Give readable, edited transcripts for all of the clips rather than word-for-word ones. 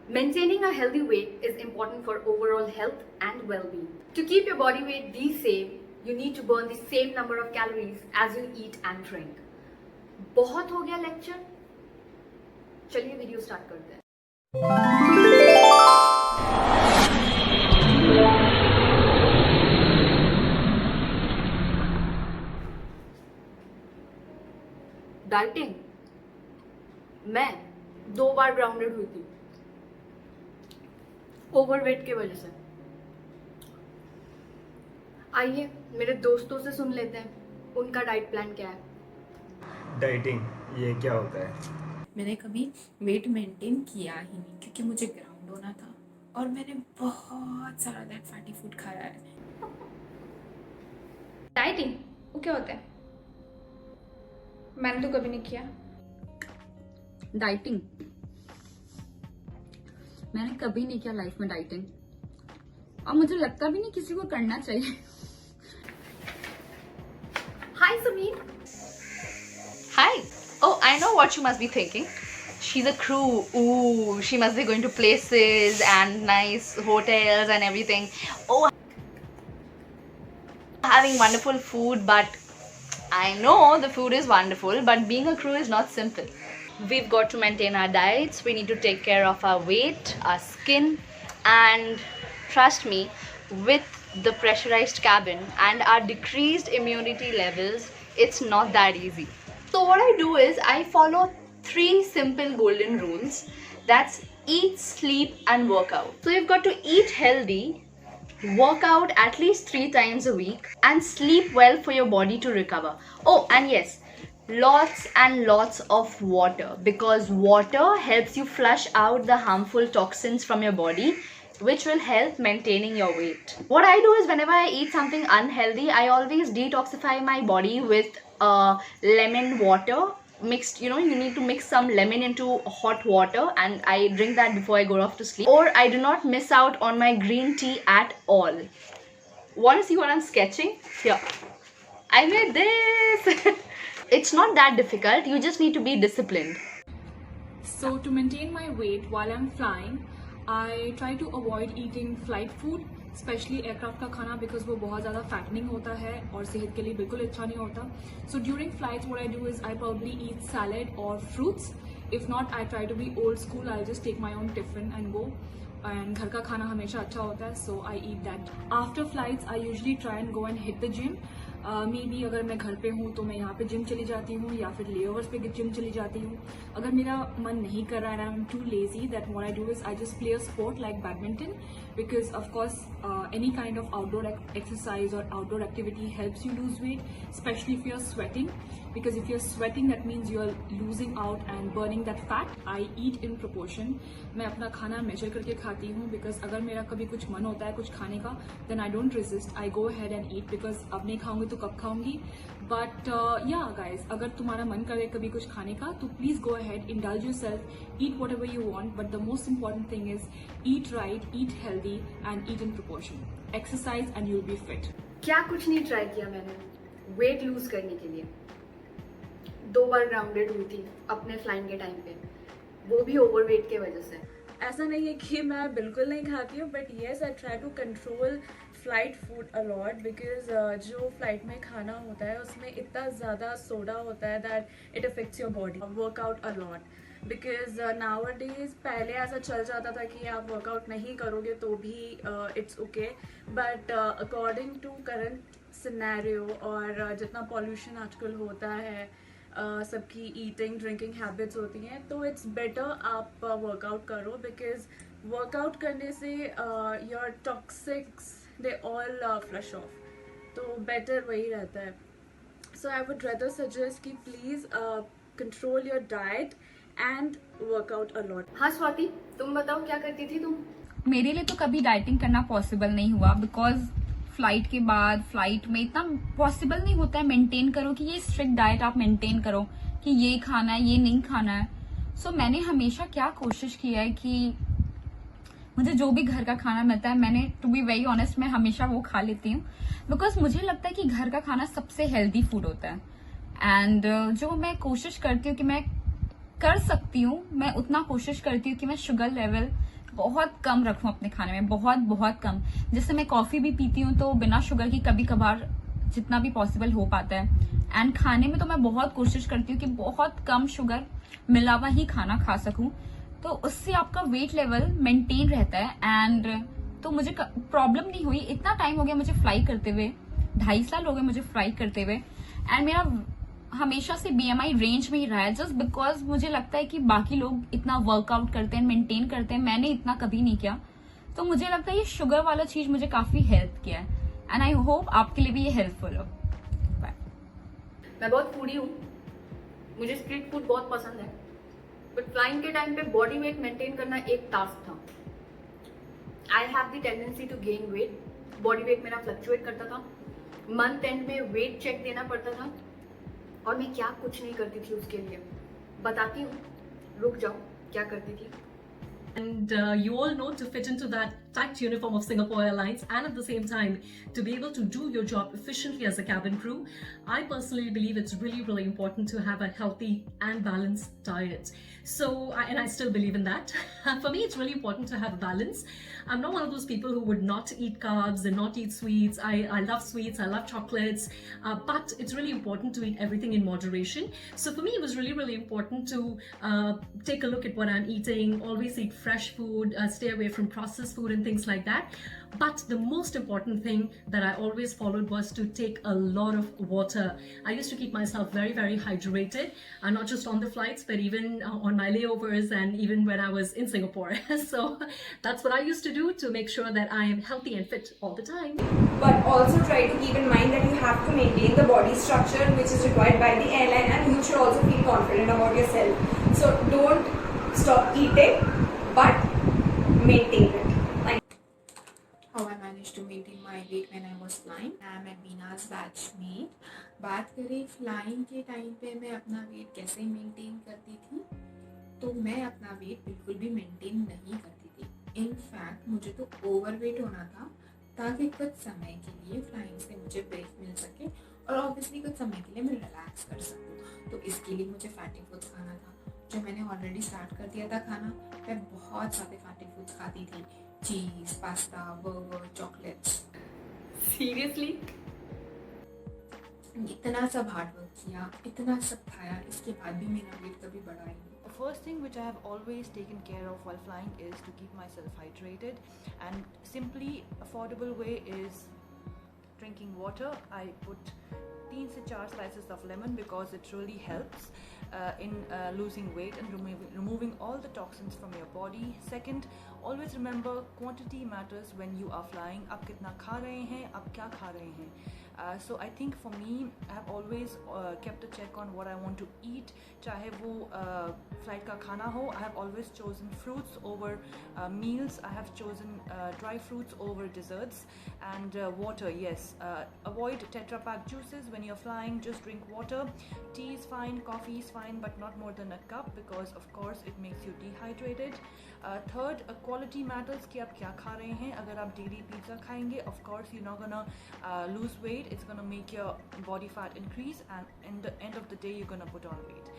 Maintaining a healthy weight is important for overall health and well-being. To keep your body weight the same, you need to burn the same number of calories as you eat and drink. बहुत हो गया lecture, चलिए video start करते हैं. Dieting. मैं 2 बार grounded हुई थी overweight की वजह से. आइए मेरे दोस्तों से सुन लेते हैं उनका डाइट प्लान क्या है. डाइटिंग ये क्या होता है? मैंने कभी वेट मेंटेन किया ही नहीं क्योंकि मुझे ग्राउंड होना था और मैंने बहुत सारा दैट फैटी फूड खाया है. डाइटिंग वो क्या होता है? मैंने तो कभी नहीं किया. डाइटिंग मैंने कभी नहीं किया लाइफ में डाइटिंग, और मुझे लगता भी नहीं किसी को करना चाहिए. हाय Sameer. Hi. Oh, I know what you must be thinking. She's a crew. Ooh, she must be going to places and nice hotels and everything. Oh, having wonderful food, but I know the food is wonderful, but being a crew is not simple. We've got to maintain our diets, we need to take care of our weight, our skin, and trust me, with the pressurized cabin and our decreased immunity levels, it's not that easy. So what I do is I follow 3 simple golden rules. That's eat, sleep, and work out. So you've got to eat healthy, work out at least 3 times a week, and sleep well for your body to recover. Oh, and yes, lots and lots of water, because water helps you flush out the harmful toxins from your body, which will help maintaining your weight. What I do is whenever I eat something unhealthy, I always detoxify my body with lemon water mixed. You need to mix some lemon into hot water, and I drink that before I go off to sleep. Or I do not miss out on my green tea at all. Want to see what I'm sketching? Here, I made this. It's not that difficult, you just need to be disciplined. So to maintain my weight while I'm flying, I try to avoid eating flight food, specially aircraft का खाना, because वो बहुत ज़्यादा fattening होता है और सेहत के लिए बिल्कुल अच्छा नहीं होता. So during flights what I do is I probably eat salad और fruits. If not I try to be old school, I just take my own tiffin and go. And घर का खाना हमेशा अच्छा होता है, so I eat that. After flights I usually try and go and hit the gym. Maybe अगर मैं घर पे हूँ तो मैं यहाँ पे जिम चली जाती हूँ, या फिर लेओवर्स पे जिम चली जाती हूँ. अगर मेरा मन नहीं कर रहा है, I am too lazy, that what I do is I just play a sport like badminton, because of course any kind of outdoor exercise or outdoor activity helps you lose weight, especially if you're sweating, because if you're sweating that means you're losing out and burning that fat. I eat in proportion. मैं अपना खाना major करके खाती हूँ, because अगर मेरा कभी कुछ मन होता है कुछ खाने का, then I don't resist, I go ahead and eat, because अब नहीं खाऊंगी तो कब खाऊंगी. बट या गाइज, अगर तुम्हारा मन करे कभी कुछ खाने का तो please go ahead, indulge yourself, eat whatever you want, but the most important thing is eat right, eat healthy and eat in proportion. Exercise and you will be fit. क्या कुछ नहीं ट्राई किया मैंने वेट लूज करने के लिए. 2 बार grounded हुई थी अपने फ्लाइंग के टाइम पे, वो भी ओवरवेट की वजह से. ऐसा नहीं है कि मैं बिल्कुल नहीं खाती हूँ, but yes I try to control flight food a lot, because जो फ्लाइट में खाना होता है उसमें इतना ज़्यादा सोडा होता है that it affects your body. Workout a lot, because nowadays पहले ऐसा चल जाता था कि आप वर्कआउट नहीं करोगे तो भी it's okay, but according to current scenario और जितना पॉल्यूशन आजकल होता है, सबकी ईटिंग ड्रिंकिंग हैबिट्स होती हैं, तो इट्स बेटर आप वर्कआउट करो, बिकॉज वर्कआउट करने से your toxics they all flush off, तो बेटर वही रहता है. So I would rather suggest कि please control your diet and workout a lot. हाँ स्वाति, तुम बताओ क्या करती थी तुम. मेरे लिए तो कभी डाइटिंग करना पॉसिबल नहीं हुआ, बिकॉज फ्लाइट के बाद फ्लाइट में इतना पॉसिबल नहीं होता है मेंटेन करो कि ये स्ट्रिक्ट डाइट आप मेंटेन करो कि ये खाना है ये नहीं खाना है. सो मैंने हमेशा क्या कोशिश की है कि मुझे जो भी घर का खाना मिलता है, मैंने टू बी वेरी ऑनेस्ट मैं हमेशा वो खा लेती हूँ, बिकॉज मुझे लगता है कि घर का खाना सबसे हेल्दी फूड होता है. एंड जो मैं कोशिश करती हूँ कि मैं कर सकती हूँ, मैं उतना कोशिश करती हूँ कि मैं शुगर लेवल बहुत कम रखूं अपने खाने में, बहुत बहुत कम। जैसे मैं कॉफी भी पीती हूँ तो बिना शुगर की कभी कभार, जितना भी पॉसिबल हो पाता है। एंड खाने में तो मैं बहुत कोशिश करती हूँ कि बहुत कम शुगर मिला हुआ ही खाना खा सकूं, तो उससे आपका वेट लेवल मेंटेन रहता है। एंड तो मुझे प्रॉब्लम नहीं हुई। इतना टाइम हो गया मुझे फ्लाई करते हुए, 2.5 साल हो गए मुझे फ्लाई करते हुए, एंड मेरा हमेशा से BMI रेंज में ही रहा है, जस्ट बिकॉज मुझे लगता है कि बाकी लोग इतना वर्कआउट करते हैं, मेंटेन करते हैं, मैंने इतना कभी नहीं किया। तो मुझे लगता है ये शुगर वाला चीज मुझे काफी हेल्प किया है, एंड आई होप आपके लिए भी ये हेल्पफुल हो। बाय। मैं बहुत फूडी हूँ, मुझे स्ट्रीट फूड बहुत पसंद है, बट फ्लाइंग के टाइम पे बॉडी वेट मेंटेन करना एक टास्क था। I have the tendency to gain weight, body weight मेरा फ्लक्चुएट करता था, मंथ एंड में वेट चेक देना पड़ता था, और मैं क्या कुछ नहीं करती थी उसके लिए। बताती हूँ, रुक जाओ, क्या करती थी। And you all know, to fit into that tight uniform of Singapore Airlines and at the same time to be able to do your job efficiently as a cabin crew, I personally believe it's really, really important to have a healthy and balanced diet. So, and I still believe in that. For me, it's really important to have a balance. I'm not one of those people who would not eat carbs and not eat sweets. I love sweets, I love chocolates, but it's really important to eat everything in moderation. So for me, it was really, really important to take a look at what I'm eating, always eat fresh food, stay away from processed food and things like that. But the most important thing that I always followed was to take a lot of water. I used to keep myself very, very hydrated, not just on the flights, but even on my layovers and even when I was in Singapore. So that's what I used to do to make sure that I am healthy and fit all the time. But also try to keep in mind that you have to maintain the body structure which is required by the airline, and you should also feel confident about yourself. So don't stop eating, but maintain it. How I managed to maintain my weight when I was flying. I am Abina's batchmate. बात करें flying के time पे मैं अपना wait कैसे maintain करती थी, तो मैं अपना वेट बिल्कुल भी मेंटेन नहीं करती थी। इनफैक्ट मुझे तो ओवरवेट होना था ताकि कुछ समय के लिए फ्लाइंग से मुझे ब्रेक मिल सके और ऑब्वियसली कुछ समय के लिए मैं रिलैक्स कर सकूँ। तो इसके लिए मुझे फैटी फूड्स खाना था, जो मैंने ऑलरेडी स्टार्ट कर दिया था खाना। मैं बहुत सारे फैटी फूड्स खाती थी, चीज, पास्ता, बर्गर, चॉकलेट्स। सीरियसली? इतना सब हार्ड वर्क किया, इतना सब खाया, इसके बाद भी मेरा वेट कभी बढ़ा ही नहीं। The first thing which I have always taken care of while flying is to keep myself hydrated, and simply affordable way is drinking water. I put 3 से 4 slices of lemon because it really helps in losing weight and removing all the toxins from your body. Second, always remember quantity matters when you are flying. आप कितना खा रहे हैं, आप क्या खा रहे हैं. So I think for me, I have always kept a check on what I want to eat. चाहे वो flight का खाना हो, I have always chosen fruits over meals. I have chosen dry fruits over desserts, and water. Yes, avoid Tetra Pak juices when you're flying. Just drink water. Tea is fine, coffee is fine, but not more than a cup because of course it makes you dehydrated. Third, quality matters कि आप क्या खा रहे हैं. अगर आप daily pizza खाएंगे, of course you're not gonna lose weight. It's gonna make your body fat increase, and in the end of the day you're gonna put on weight.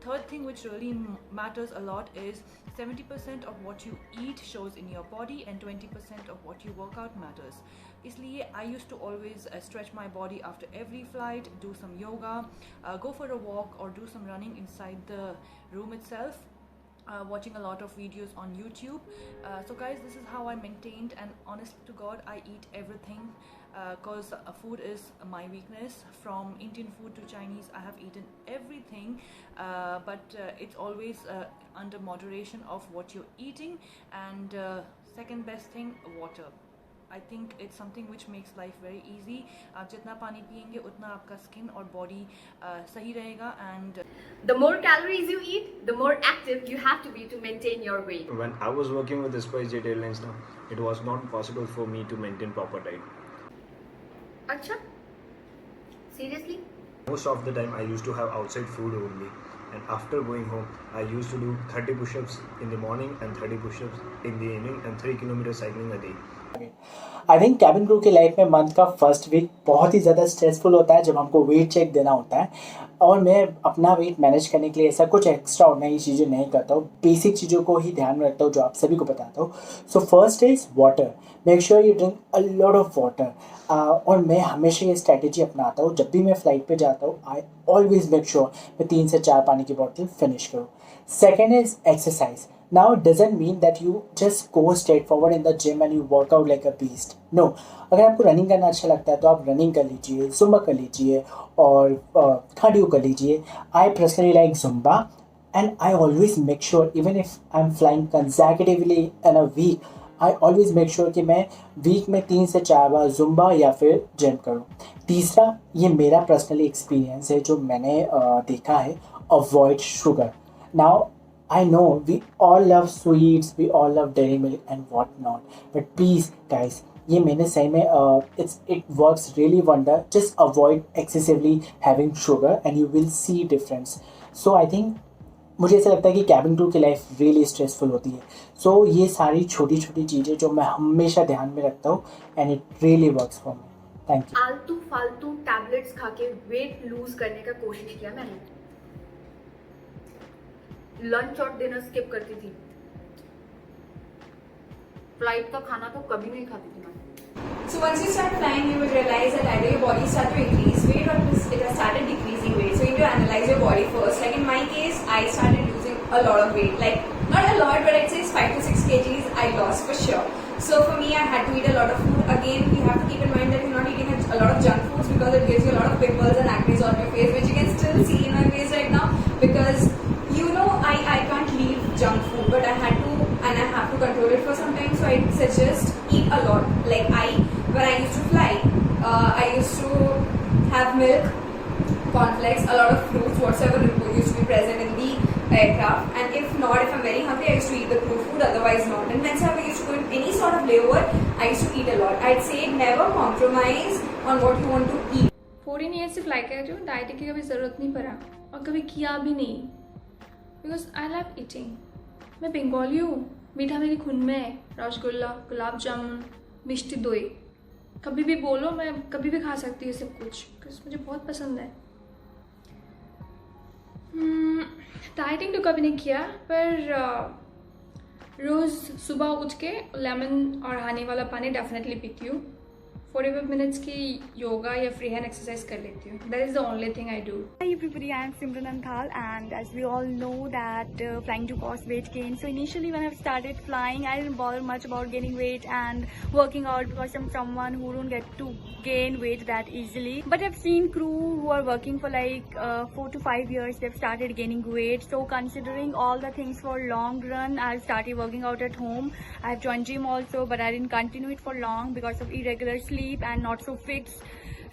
Third thing which really matters a lot is 70% of what you eat shows in your body, and 20% of what you work out matters. इसलिए I used to always stretch my body after every flight, do some yoga, go for a walk or do some running inside the room itself. Watching a lot of videos on YouTube. So guys, this is how I maintained, and honest to God, I eat everything because food is my weakness. From Indian food to Chinese, I have eaten everything, but it's always under moderation of what you're eating. And second best thing, water. I think it's something which makes life very easy. आप जितना पानी पिएंगे उतना आपका skin और body सही रहेगा, and The more calories you eat, the more active you have to be to maintain your weight. When I was working with SpiceJet Airlines now, it was not possible for me to maintain proper diet. अच्छा? Seriously? Most of the time I used to have outside food only, and after going home I used to do 30 push-ups in the morning and 30 push-ups in the evening and 3 kilometers cycling a day. I think cabin crew की life में month का first week बहुत ही ज़्यादा stressful होता है जब हमको wait check देना होता है, और मैं अपना वेट मैनेज करने के लिए ऐसा कुछ एक्स्ट्रा ऑर्डिनरी चीज़ें नहीं करता हूँ, बेसिक चीज़ों को ही ध्यान में रखता हूँ जो आप सभी को बताता हूँ. So first is water. Make sure you drink a lot of water. और मैं हमेशा ये स्ट्रैटेजी अपनाता हूँ, जब भी मैं फ्लाइट पे जाता हूँ आई ऑलवेज मेक श्योर मैं 3 से 4 पानी की बॉटल फिनिश करूँ. Second is exercise. Now it doesn't mean that you just go straight forward in the gym and you work out like a beast. No. अगर आपको रनिंग करना अच्छा लगता है तो आप रनिंग कर लीजिए, जुम्बा कर लीजिए और कार्डियो कर लीजिए. I personally like Zumba and I always make sure even if I'm flying consecutively in a week, I always make sure कि मैं वीक में 3 से 4 बार जुम्बा या फिर जिम करूँ. तीसरा, ये मेरा पर्सनली एक्सपीरियंस है जो मैंने देखा है, avoid sugar. Now I know we all love sweets, we all love dairy milk and what not. But please guys, ये मैंने सही में it works really wonder. Just avoid excessively having sugar and you will see difference. So I think मुझे ऐसा लगता है कि cabin crew की लाइफ रियली स्ट्रेसफुल होती है. सो ये सारी छोटी छोटी चीज़ें जो मैं हमेशा ध्यान में रखता हूँ and it really works for me. Thank you. आलतू फालतू टैबलेट्स खा के वेट लूज करने का कोशिश किया मैंने. लंच और डिनर स्किप करती थी. फ्लाइट का खाना तो कभी नहीं खाती थी मैं. So once you start flying, you will realize that either your body start to increase weight or it has started decreasing weight. So you need to analyze your body first. Like in my case, I started losing a lot of weight. Like not a lot, but I'd say 5 to 6 kgs I lost for sure. So for me, I had to eat a lot of food. Again, you have to keep in mind that you're not eating a lot of junk foods because it gives you a lot of pimples and acne on your face, which you can still see in my face right now because I can't leave junk food, but I had to and I have to control it for some time. So I suggest eat a lot. Like when I used to fly, I used to have milk, cornflakes, a lot of fruits, whatsoever used to be present in the aircraft. And if not, if I'm very hungry, I used to eat the crew food. Otherwise, not. And whenever I used to go in any sort of layover, I used to eat a lot. I'd say never compromise on what you want to eat. 14 years से fly कर रही हूँ. Dieting की कभी ज़रूरत नहीं पड़ा और कभी किया भी नहीं. Because I love eating. मैं बंगाली हूँ, मीठा मेरे खून में है. रसगुल्ला, गुलाब जामुन, मिष्टी दोई, कभी भी बोलो मैं कभी भी खा सकती हूँ सब कुछ बिकॉज मुझे बहुत पसंद है. डाइटिंग तो कभी नहीं किया, पर रोज़ सुबह उठ के लेमन और हनी वाला पानी डेफिनेटली पीती हूँ. 45 minutes की योगा या फ्री हैंड एक्सरसाइज कर लेती हूँ. That is the only thing I do. Hi everybody, I am Simran Anthal, and as we all know that flying to cause weight gain. So initially when I started flying, I didn't bother much about gaining weight and working out because I'm someone who don't get to gain weight that easily. But I've seen crew who are working for like 4 to 5 years, they've started gaining weight. So considering all the things for long run, I've started working out at home. I've joined gym also, but I didn't continue it for long because of irregular sleep and not so fixed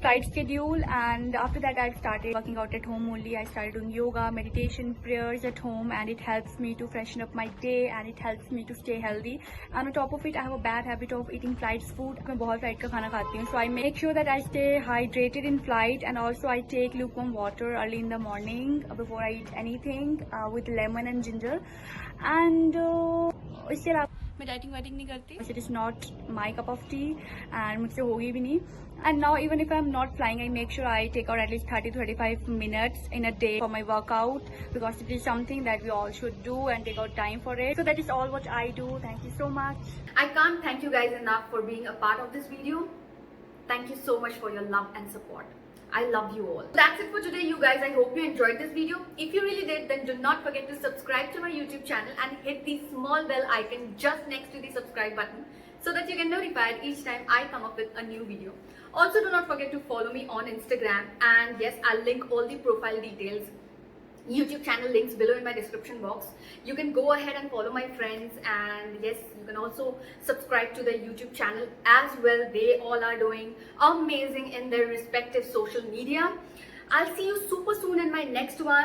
flight schedule. And after that I started working out at home only. I started doing yoga, meditation, prayers at home, and it helps me to freshen up my day and it helps me to stay healthy. And on top of it, I have a bad habit of eating flight food. मैं बहुत flight का खाना खाती हूँ, so I make sure that I stay hydrated in flight, and also I take lukewarm water early in the morning before I eat anything with lemon and ginger. And इसके अलावा मैं dieting वाइटिंग नहीं करती. It is not my cup of T and मुझसे होगी भी नहीं. And now even if I'm not flying, I make sure I take out at least 30 to 35 minutes in a day for my workout because it is something that we all should do and take out time for it. So that is all what I do. Thank you so much. I can't thank you guys enough for being a part of this video. Thank you so much for your love and support. I love you all. That's it for today, you guys. I hope you enjoyed this video. If you really did, then do not forget to subscribe to my YouTube channel and hit the small bell icon just next to the subscribe button so that you get notified each time I come up with a new video. Also, do not forget to follow me on Instagram, and yes, I'll link all the profile details, YouTube channel links below in my description box. You can go ahead and follow my friends, and yes, you can also subscribe to their YouTube channel as well. They all are doing amazing in their respective social media. I'll see you super soon in my next one.